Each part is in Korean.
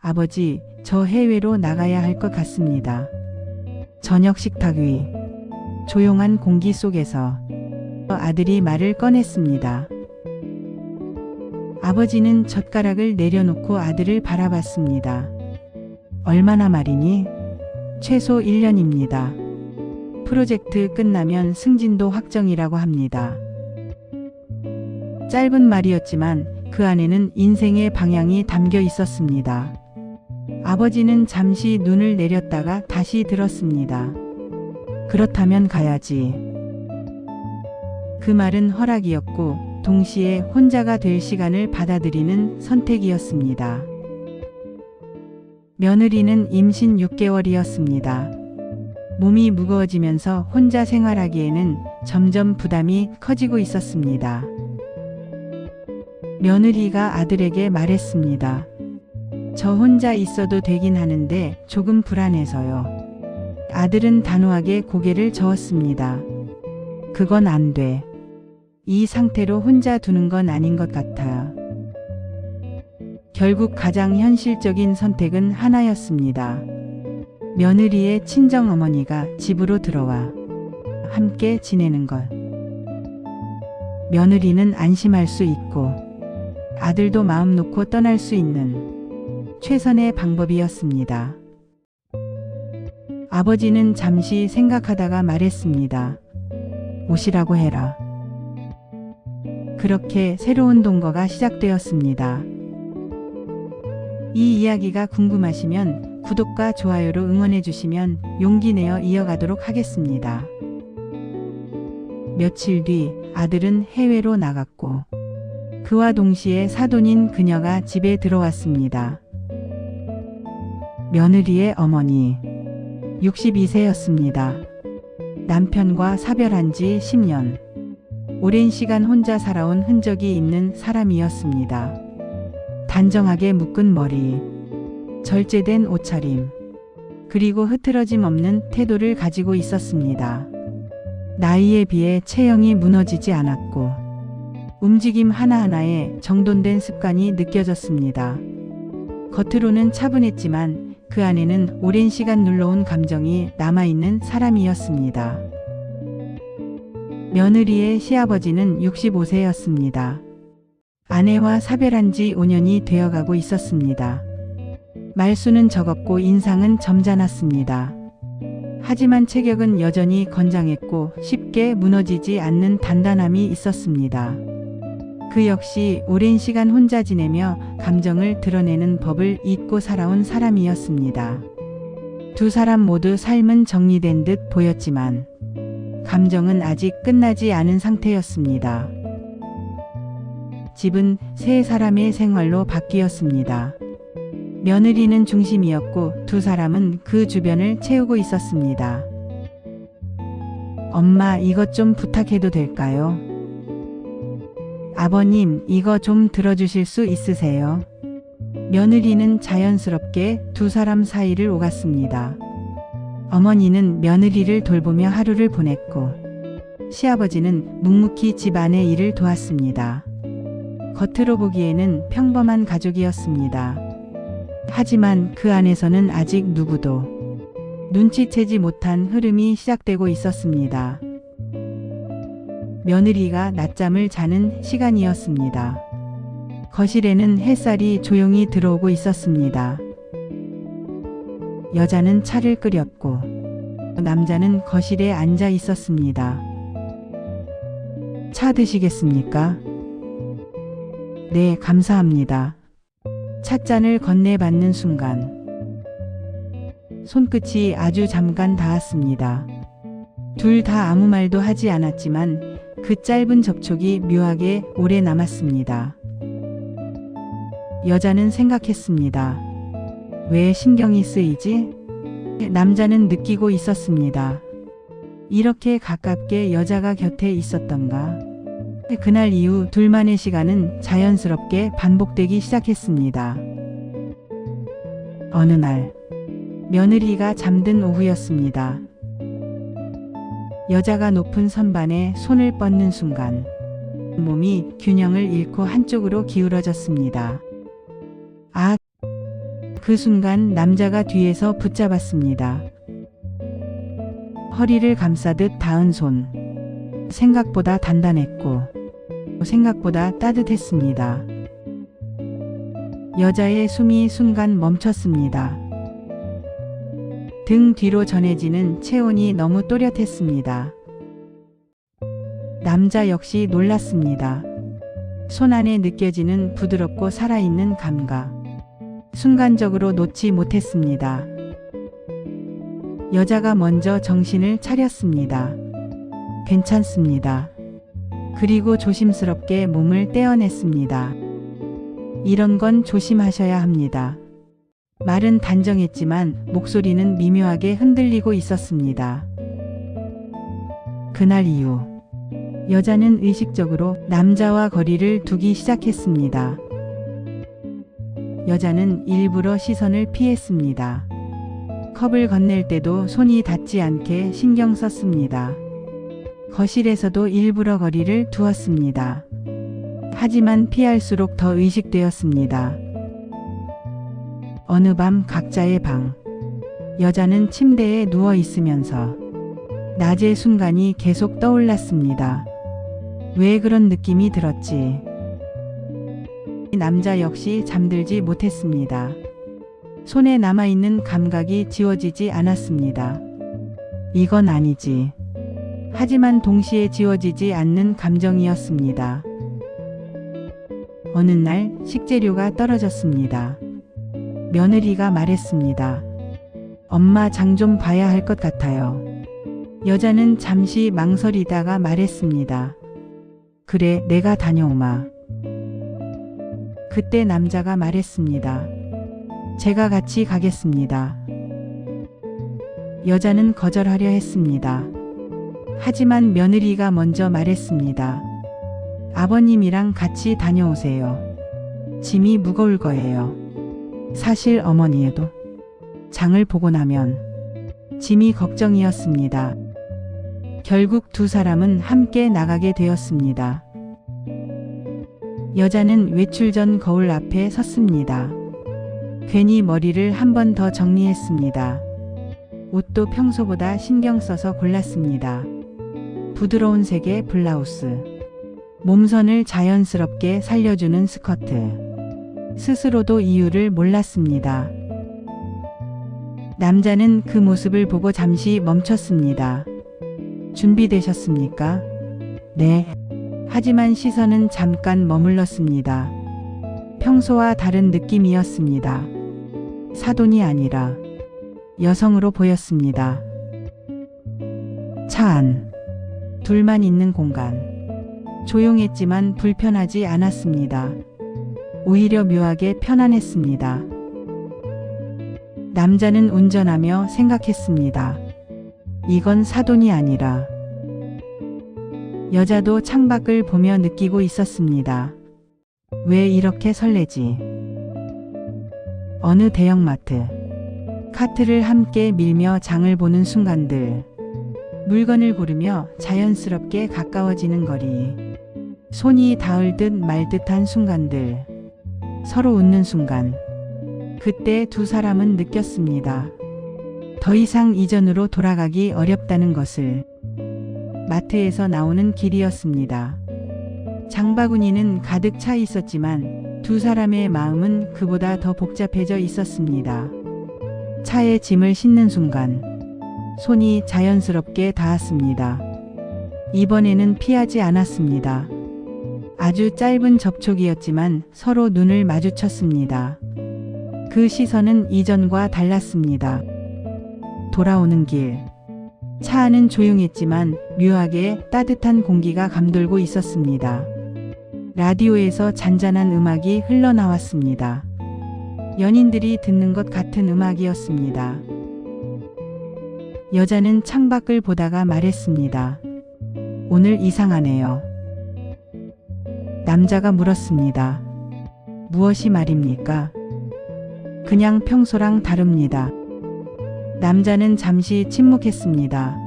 아버지, 저 해외로 나가야 할 것 같습니다. 저녁 식탁 위. 조용한 공기 속에서 아들이 말을 꺼냈습니다. 아버지는 젓가락을 내려놓고 아들을 바라봤습니다. 얼마나 말이니? 최소 1년입니다. 프로젝트 끝나면 승진도 확정이라고 합니다. 짧은 말이었지만 그 안에는 인생의 방향이 담겨 있었습니다. 아버지는 잠시 눈을 내렸다가 다시 들었습니다. 그렇다면 가야지. 그 말은 허락이었고 동시에 혼자가 될 시간을 받아들이는 선택이었습니다. 며느리는 임신 6개월이었습니다. 몸이 무거워지면서 혼자 생활하기에는 점점 부담이 커지고 있었습니다. 며느리가 아들에게 말했습니다. 저 혼자 있어도 되긴 하는데 조금 불안해서요. 아들은 단호하게 고개를 저었습니다. 그건 안 돼. 이 상태로 혼자 두는 건 아닌 것 같아. 결국 가장 현실적인 선택은 하나였습니다. 며느리의 친정어머니가 집으로 들어와 함께 지내는 것. 며느리는 안심할 수 있고 아들도 마음 놓고 떠날 수 있는 최선의 방법이었습니다. 아버지는 잠시 생각하다가 말했습니다. 오시라고 해라. 그렇게 새로운 동거가 시작되었습니다. 이 이야기가 궁금하시면 구독과 좋아요로 응원해 주시면 용기 내어 이어가도록 하겠습니다. 며칠 뒤 아들은 해외로 나갔고 그와 동시에 사돈인 그녀가 집에 들어왔습니다. 며느리의 어머니 62세였습니다. 남편과 사별한 지 10년. 오랜 시간 혼자 살아온 흔적이 있는 사람이었습니다. 단정하게 묶은 머리, 절제된 옷차림, 그리고 흐트러짐 없는 태도를 가지고 있었습니다. 나이에 비해 체형이 무너지지 않았고 움직임 하나하나에 정돈된 습관이 느껴졌습니다. 겉으로는 차분했지만 그 안에는 오랜 시간 눌러온 감정이 남아있는 사람이었습니다. 며느리의 시아버지는 65세였습니다. 아내와 사별한 지 5년이 되어가고 있었습니다. 말수는 적었고 인상은 점잖았습니다. 하지만 체격은 여전히 건장했고 쉽게 무너지지 않는 단단함이 있었습니다. 그 역시 오랜 시간 혼자 지내며 감정을 드러내는 법을 잊고 살아온 사람이었습니다. 두 사람 모두 삶은 정리된 듯 보였지만 감정은 아직 끝나지 않은 상태였습니다. 집은 세 사람의 생활로 바뀌었습니다. 며느리는 중심이었고 두 사람은 그 주변을 채우고 있었습니다. 엄마, 이것 좀 부탁해도 될까요? 아버님, 이거 좀 들어주실 수 있으세요? 며느리는 자연스럽게 두 사람 사이를 오갔습니다. 어머니는 며느리를 돌보며 하루를 보냈고 시아버지는 묵묵히 집안의 일을 도왔습니다. 겉으로 보기에는 평범한 가족이었습니다. 하지만 그 안에서는 아직 누구도 눈치채지 못한 흐름이 시작되고 있었습니다. 며느리가 낮잠을 자는 시간이었습니다. 거실에는 햇살이 조용히 들어오고 있었습니다. 여자는 차를 끓였고 남자는 거실에 앉아 있었습니다. 차 드시겠습니까? 네, 감사합니다. 찻잔을 건네받는 순간 손끝이 아주 잠깐 닿았습니다. 둘 다 아무 말도 하지 않았지만 그 짧은 접촉이 묘하게 오래 남았습니다. 여자는 생각했습니다. 왜 신경이 쓰이지? 남자는 느끼고 있었습니다. 이렇게 가깝게 여자가 곁에 있었던가? 그날 이후 둘만의 시간은 자연스럽게 반복되기 시작했습니다. 어느 날 며느리가 잠든 오후였습니다. 여자가 높은 선반에 손을 뻗는 순간 몸이 균형을 잃고 한쪽으로 기울어졌습니다. 그 순간 남자가 뒤에서 붙잡았습니다. 허리를 감싸듯 닿은 손. 생각보다 단단했고 생각보다 따뜻했습니다. 여자의 숨이 순간 멈췄습니다. 등 뒤로 전해지는 체온이 너무 또렷했습니다. 남자 역시 놀랐습니다. 손 안에 느껴지는 부드럽고 살아있는 감각. 순간적으로 놓지 못했습니다. 여자가 먼저 정신을 차렸습니다. 괜찮습니다. 그리고 조심스럽게 몸을 떼어냈습니다. 이런 건 조심하셔야 합니다. 말은 단정했지만 목소리는 미묘하게 흔들리고 있었습니다. 그날 이후 여자는 의식적으로 남자와 거리를 두기 시작했습니다. 여자는 일부러 시선을 피했습니다. 컵을 건넬 때도 손이 닿지 않게 신경 썼습니다. 거실에서도 일부러 거리를 두었습니다. 하지만 피할수록 더 의식되었습니다. 어느 밤 각자의 방. 여자는 침대에 누워 있으면서 낮의 순간이 계속 떠올랐습니다. 왜 그런 느낌이 들었지? 남자 역시 잠들지 못했습니다. 손에 남아있는 감각이 지워지지 않았습니다. 이건 아니지. 하지만 동시에 지워지지 않는 감정이었습니다. 어느 날 식재료가 떨어졌습니다. 며느리가 말했습니다. 엄마 장 좀 봐야 할 것 같아요. 여자는 잠시 망설이다가 말했습니다. 그래, 내가 다녀오마. 그때 남자가 말했습니다. 제가 같이 가겠습니다. 여자는 거절하려 했습니다. 하지만 며느리가 먼저 말했습니다. 아버님이랑 같이 다녀오세요. 짐이 무거울 거예요. 사실 어머니에도 장을 보고 나면 짐이 걱정이었습니다. 결국 두 사람은 함께 나가게 되었습니다. 여자는 외출 전 거울 앞에 섰습니다. 괜히 머리를 한 번 더 정리했습니다. 옷도 평소보다 신경 써서 골랐습니다. 부드러운 색의 블라우스, 몸선을 자연스럽게 살려주는 스커트. 스스로도 이유를 몰랐습니다. 남자는 그 모습을 보고 잠시 멈췄습니다. 준비되셨습니까? 네. 하지만 시선은 잠깐 머물렀습니다. 평소와 다른 느낌이었습니다. 사돈이 아니라 여성으로 보였습니다. 차 안. 둘만 있는 공간. 조용했지만 불편하지 않았습니다. 오히려 묘하게 편안했습니다. 남자는 운전하며 생각했습니다. 이건 사돈이 아니라. 여자도 창밖을 보며 느끼고 있었습니다. 왜 이렇게 설레지? 어느 대형마트. 카트를 함께 밀며 장을 보는 순간들. 물건을 고르며 자연스럽게 가까워지는 거리. 손이 닿을 듯 말 듯한 순간들. 서로 웃는 순간. 그때 두 사람은 느꼈습니다. 더 이상 이전으로 돌아가기 어렵다는 것을. 마트에서 나오는 길이었습니다. 장바구니는 가득 차 있었지만 두 사람의 마음은 그보다 더 복잡해져 있었습니다. 차에 짐을 싣는 순간 손이 자연스럽게 닿았습니다. 이번에는 피하지 않았습니다. 아주 짧은 접촉이었지만 서로 눈을 마주쳤습니다. 그 시선은 이전과 달랐습니다. 돌아오는 길. 차 안은 조용했지만 묘하게 따뜻한 공기가 감돌고 있었습니다. 라디오에서 잔잔한 음악이 흘러나왔습니다. 연인들이 듣는 것 같은 음악이었습니다. 여자는 창밖을 보다가 말했습니다. 오늘 이상하네요. 남자가 물었습니다. 무엇이 말입니까? 그냥 평소랑 다릅니다. 남자는 잠시 침묵했습니다.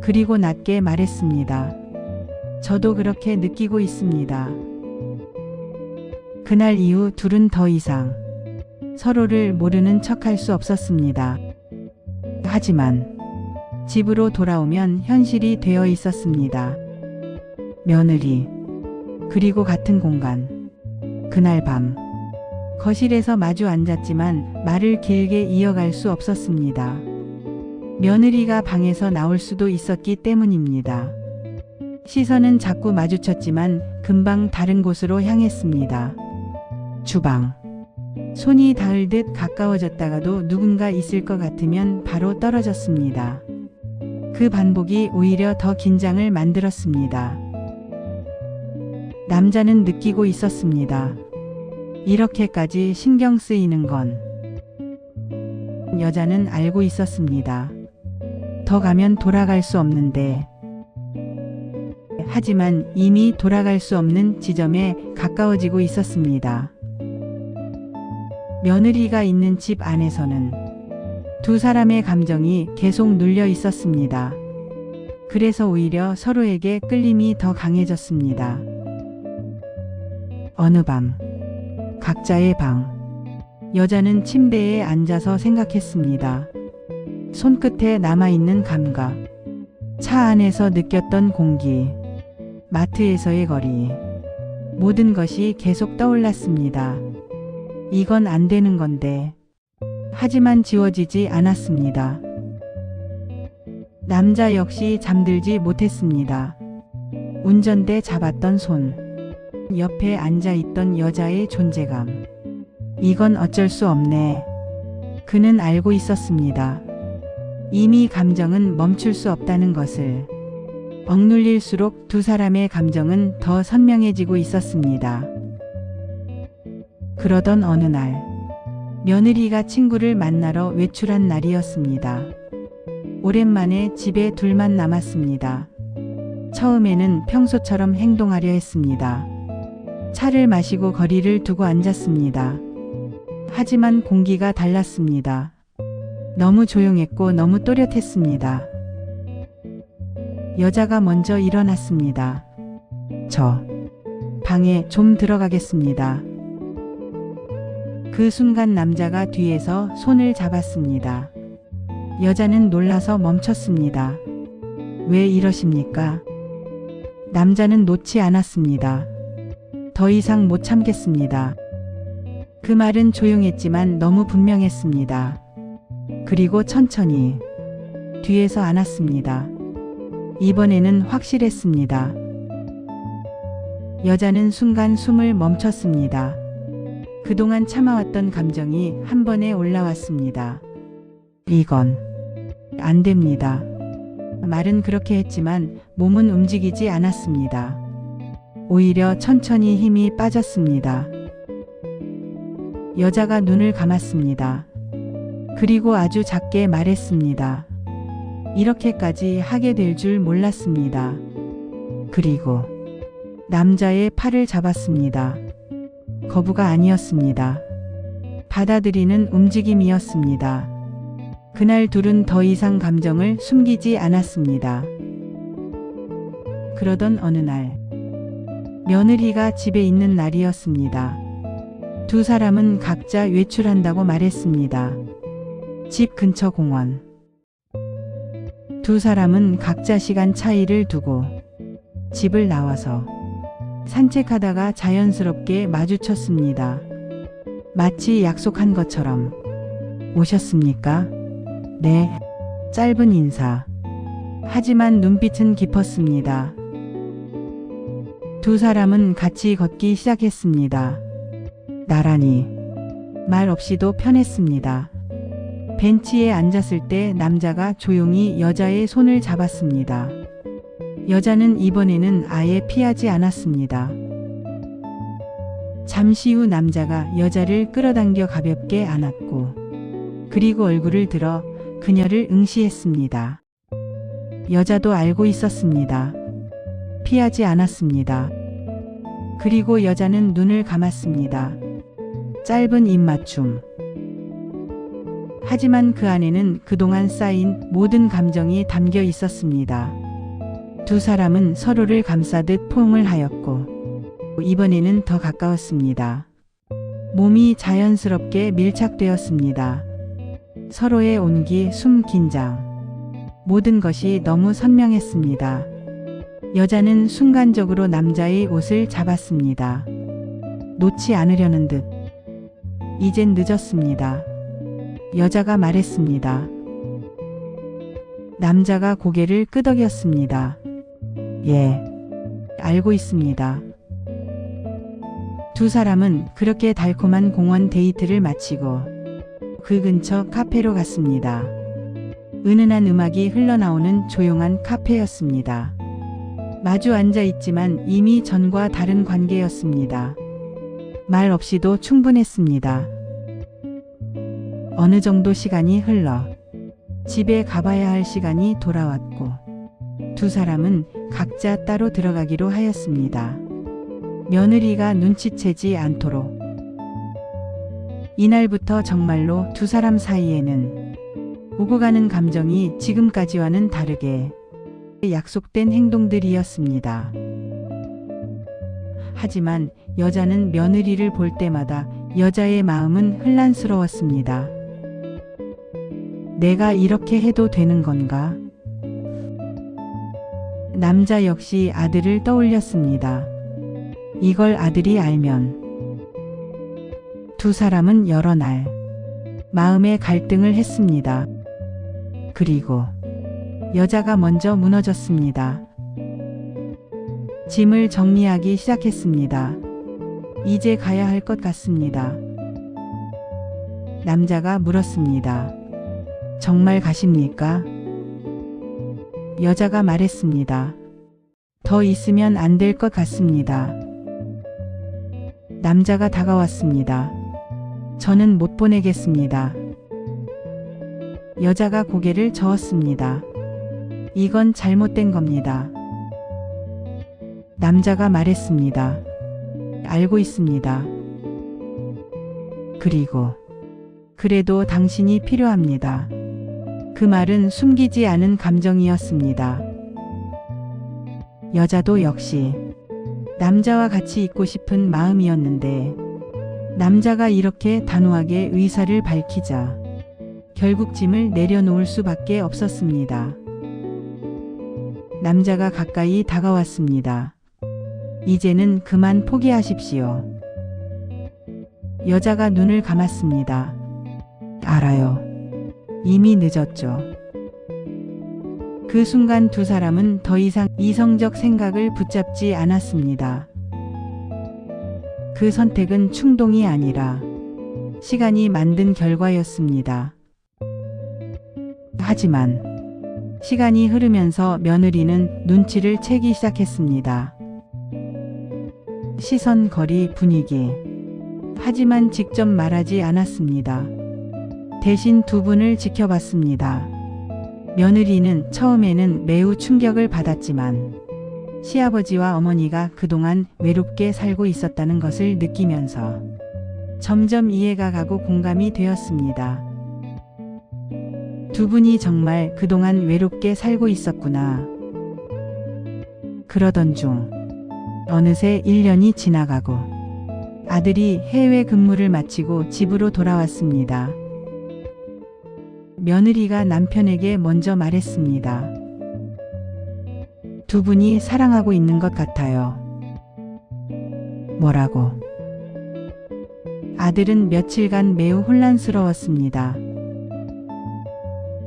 그리고 낮게 말했습니다. 저도 그렇게 느끼고 있습니다. 그날 이후 둘은 더 이상 서로를 모르는 척할 수 없었습니다. 하지만 집으로 돌아오면 현실이 되어 있었습니다. 며느리, 그리고 같은 공간. 그날 밤 거실에서 마주 앉았지만 말을 길게 이어갈 수 없었습니다. 며느리가 방에서 나올 수도 있었기 때문입니다. 시선은 자꾸 마주쳤지만 금방 다른 곳으로 향했습니다. 주방. 손이 닿을 듯 가까워졌다가도 누군가 있을 것 같으면 바로 떨어졌습니다. 그 반복이 오히려 더 긴장을 만들었습니다. 남자는 느끼고 있었습니다. 이렇게까지 신경 쓰이는 건. 여자는 알고 있었습니다. 더 가면 돌아갈 수 없는데. 하지만 이미 돌아갈 수 없는 지점에 가까워지고 있었습니다. 며느리가 있는 집 안에서는 두 사람의 감정이 계속 눌려 있었습니다. 그래서 오히려 서로에게 끌림이 더 강해졌습니다. 어느 밤, 각자의 방. 여자는 침대에 앉아서 생각했습니다. 손끝에 남아있는 감각, 차 안에서 느꼈던 공기, 마트에서의 거리, 모든 것이 계속 떠올랐습니다. 이건 안 되는 건데. 하지만 지워지지 않았습니다. 남자 역시 잠들지 못했습니다. 운전대 잡았던 손, 옆에 앉아있던 여자의 존재감. 이건 어쩔 수 없네. 그는 알고 있었습니다. 이미 감정은 멈출 수 없다는 것을. 억눌릴수록 두 사람의 감정은 더 선명해지고 있었습니다. 그러던 어느 날, 며느리가 친구를 만나러 외출한 날이었습니다. 오랜만에 집에 둘만 남았습니다. 처음에는 평소처럼 행동하려 했습니다. 차를 마시고 거리를 두고 앉았습니다. 하지만 공기가 달랐습니다. 너무 조용했고 너무 또렷했습니다. 여자가 먼저 일어났습니다. 저 방에 좀 들어가겠습니다. 그 순간 남자가 뒤에서 손을 잡았습니다. 여자는 놀라서 멈췄습니다. 왜 이러십니까? 남자는 놓지 않았습니다. 더 이상 못 참겠습니다. 그 말은 조용했지만 너무 분명했습니다. 그리고 천천히 뒤에서 안았습니다. 이번에는 확실했습니다. 여자는 순간 숨을 멈췄습니다. 그동안 참아왔던 감정이 한 번에 올라왔습니다. 이건 안 됩니다. 말은 그렇게 했지만 몸은 움직이지 않았습니다. 오히려 천천히 힘이 빠졌습니다. 여자가 눈을 감았습니다. 그리고 아주 작게 말했습니다. 이렇게까지 하게 될 줄 몰랐습니다. 그리고 남자의 팔을 잡았습니다. 거부가 아니었습니다. 받아들이는 움직임이었습니다. 그날 둘은 더 이상 감정을 숨기지 않았습니다. 그러던 어느 날, 며느리가 집에 있는 날이었습니다. 두 사람은 각자 외출한다고 말했습니다. 집 근처 공원. 두 사람은 각자 시간 차이를 두고 집을 나와서 산책하다가 자연스럽게 마주쳤습니다. 마치 약속한 것처럼. 오셨습니까? 네. 짧은 인사. 하지만 눈빛은 깊었습니다. 두 사람은 같이 걷기 시작했습니다. 나란히. 말 없이도 편했습니다. 벤치에 앉았을 때 남자가 조용히 여자의 손을 잡았습니다. 여자는 이번에는 아예 피하지 않았습니다. 잠시 후 남자가 여자를 끌어당겨 가볍게 안았고, 그리고 얼굴을 들어 그녀를 응시했습니다. 여자도 알고 있었습니다. 피하지 않았습니다. 그리고 여자는 눈을 감았습니다. 짧은 입맞춤. 하지만 그 안에는 그동안 쌓인 모든 감정이 담겨 있었습니다. 두 사람은 서로를 감싸듯 포옹을 하였고, 이번에는 더 가까웠습니다. 몸이 자연스럽게 밀착되었습니다. 서로의 온기, 숨, 긴장. 모든 것이 너무 선명했습니다. 여자는 순간적으로 남자의 옷을 잡았습니다. 놓지 않으려는 듯. 이젠 늦었습니다. 여자가 말했습니다. 남자가 고개를 끄덕였습니다. 예, 알고 있습니다. 두 사람은 그렇게 달콤한 공원 데이트를 마치고 그 근처 카페로 갔습니다. 은은한 음악이 흘러나오는 조용한 카페였습니다. 마주 앉아 있지만 이미 전과 다른 관계였습니다. 말 없이도 충분했습니다. 어느 정도 시간이 흘러 집에 가봐야 할 시간이 돌아왔고 두 사람은 각자 따로 들어가기로 하였습니다. 며느리가 눈치채지 않도록. 이날부터 정말로 두 사람 사이에는 오고 가는 감정이 지금까지와는 다르게 약속된 행동들이었습니다. 하지만 여자는 며느리를 볼 때마다 여자의 마음은 혼란스러웠습니다. 내가 이렇게 해도 되는 건가? 남자 역시 아들을 떠올렸습니다. 이걸 아들이 알면. 두 사람은 여러 날 마음의 갈등을 했습니다. 그리고 여자가 먼저 무너졌습니다. 짐을 정리하기 시작했습니다. 이제 가야 할 것 같습니다. 남자가 물었습니다. 정말 가십니까? 여자가 말했습니다. 더 있으면 안 될 것 같습니다. 남자가 다가왔습니다. 저는 못 보내겠습니다. 여자가 고개를 저었습니다. 이건 잘못된 겁니다. 남자가 말했습니다. 알고 있습니다. 그리고 그래도 당신이 필요합니다. 그 말은 숨기지 않은 감정이었습니다. 여자도 역시 남자와 같이 있고 싶은 마음이었는데 남자가 이렇게 단호하게 의사를 밝히자 결국 짐을 내려놓을 수밖에 없었습니다. 남자가 가까이 다가왔습니다. 이제는 그만 포기하십시오. 여자가 눈을 감았습니다. 알아요. 이미 늦었죠. 그 순간 두 사람은 더 이상 이성적 생각을 붙잡지 않았습니다. 그 선택은 충동이 아니라 시간이 만든 결과였습니다. 하지만 시간이 흐르면서 며느리는 눈치를 채기 시작했습니다. 시선, 거리, 분위기. 하지만 직접 말하지 않았습니다. 대신 두 분을 지켜봤습니다. 며느리는 처음에는 매우 충격을 받았지만 시아버지와 어머니가 그동안 외롭게 살고 있었다는 것을 느끼면서 점점 이해가 가고 공감이 되었습니다. 두 분이 정말 그동안 외롭게 살고 있었구나. 그러던 중 어느새 1년이 지나가고 아들이 해외 근무를 마치고 집으로 돌아왔습니다. 며느리가 남편에게 먼저 말했습니다. 두 분이 사랑하고 있는 것 같아요. 뭐라고? 아들은 며칠간 매우 혼란스러웠습니다.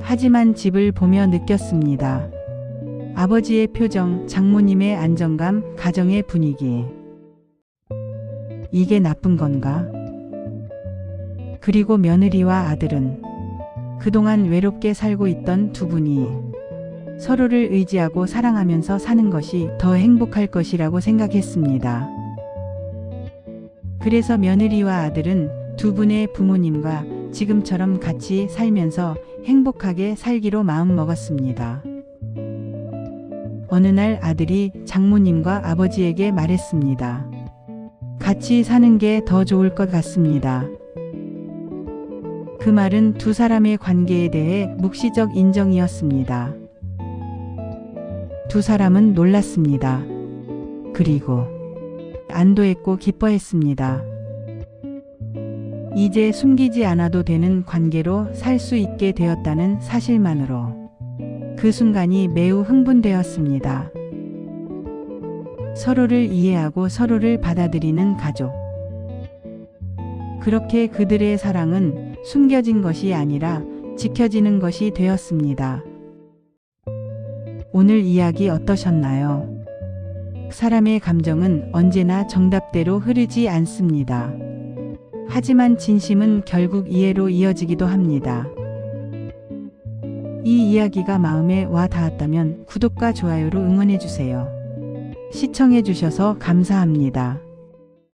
하지만 집을 보며 느꼈습니다. 아버지의 표정, 장모님의 안정감, 가정의 분위기. 이게 나쁜 건가? 그리고 며느리와 아들은 그동안 외롭게 살고 있던 두 분이 서로를 의지하고 사랑하면서 사는 것이 더 행복할 것이라고 생각했습니다. 그래서 며느리와 아들은 두 분의 부모님과 지금처럼 같이 살면서 행복하게 살기로 마음먹었습니다. 어느 날 아들이 장모님과 아버지에게 말했습니다. 같이 사는 게 더 좋을 것 같습니다. 그 말은 두 사람의 관계에 대해 묵시적 인정이었습니다. 두 사람은 놀랐습니다. 그리고 안도했고 기뻐했습니다. 이제 숨기지 않아도 되는 관계로 살 수 있게 되었다는 사실만으로 그 순간이 매우 흥분되었습니다. 서로를 이해하고 서로를 받아들이는 가족. 그렇게 그들의 사랑은 숨겨진 것이 아니라 지켜지는 것이 되었습니다. 오늘 이야기 어떠셨나요? 사람의 감정은 언제나 정답대로 흐르지 않습니다. 하지만 진심은 결국 이해로 이어지기도 합니다. 이 이야기가 마음에 와 닿았다면 구독과 좋아요로 응원해주세요. 시청해주셔서 감사합니다.